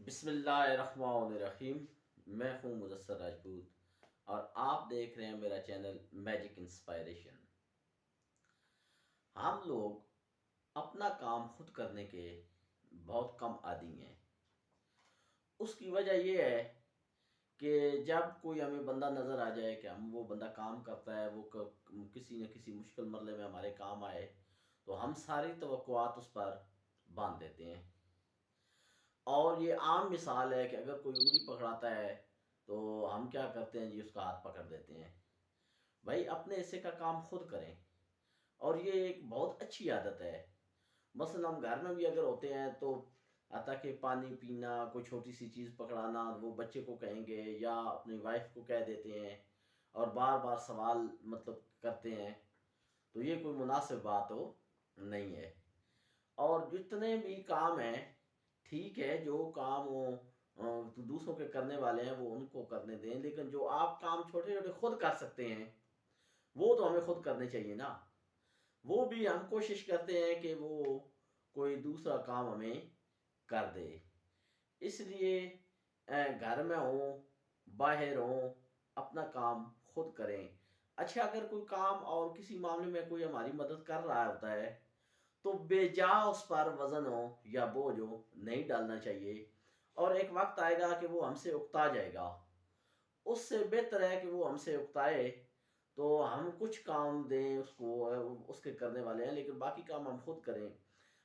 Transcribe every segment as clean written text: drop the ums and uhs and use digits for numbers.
بسم اللہ الرحمن الرحیم۔ میں ہوں مدثر راجپوت اور آپ دیکھ رہے ہیں میرا چینل میجک انسپائریشن۔ ہم لوگ اپنا کام خود کرنے کے بہت کم عادی ہیں۔ اس کی وجہ یہ ہے کہ جب کوئی ہمیں بندہ نظر آ جائے کہ وہ بندہ کام کرتا ہے، وہ کسی نہ کسی مشکل مرحلے میں ہمارے کام آئے، تو ہم ساری توقعات اس پر باندھ دیتے ہیں۔ اور یہ عام مثال ہے کہ اگر کوئی انگلی پکڑاتا ہے تو ہم کیا کرتے ہیں، اس کا ہاتھ پکڑ دیتے ہیں۔ بھائی اپنے حصے کا کام خود کریں، اور یہ ایک بہت اچھی عادت ہے۔ مثلا ہم گھر میں بھی اگر ہوتے ہیں تو حتیٰ کہ پانی پینا، کوئی چھوٹی سی چیز پکڑانا، وہ بچے کو کہیں گے یا اپنی وائف کو کہہ دیتے ہیں اور بار بار سوال کرتے ہیں، تو یہ کوئی مناسب بات ہو نہیں ہے۔ اور جتنے بھی کام ہیں، ٹھیک ہے، جو کام دوسروں کے کرنے والے ہیں وہ ان کو کرنے دیں، لیکن جو آپ کام چھوٹے چھوٹے خود کر سکتے ہیں وہ تو ہمیں خود کرنے چاہیے نا۔ وہ بھی ہم کوشش کرتے ہیں کہ وہ کوئی دوسرا کام ہمیں کر دے۔ اس لیے گھر میں ہوں، باہر ہوں، اپنا کام خود کریں۔ اچھا، اگر کوئی کام اور کسی معاملے میں کوئی ہماری مدد کر رہا ہوتا ہے تو بے جا اس پر وزن ہو یا بوجھ ہو نہیں ڈالنا چاہیے، اور ایک وقت آئے گا کہ وہ ہم سے اکتا جائے گا۔ اس سے بہتر ہے کہ وہ ہم سے اکتائے تو ہم کچھ کام دیں اس کو، اس کے کرنے والے ہیں، لیکن باقی کام ہم خود کریں۔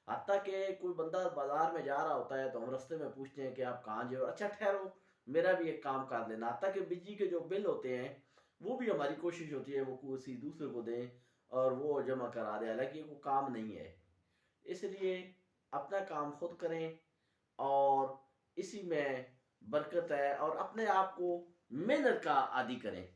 حتیٰ کہ کوئی بندہ بازار میں جا رہا ہوتا ہے تو ہم رستے میں پوچھتے ہیں کہ آپ کہاں جائے، اچھا ٹھہرو میرا بھی ایک کام کر دینا۔ حتیٰ کہ بجلی کے جو بل ہوتے ہیں وہ بھی ہماری کوشش ہوتی ہے وہ کسی دوسرے کو دیں اور وہ جمع کرا دے، حالانکہ یہ کوئی کام نہیں ہے۔ اس لیے اپنا کام خود کریں اور اسی میں برکت ہے، اور اپنے آپ کو محنت کا عادی کریں۔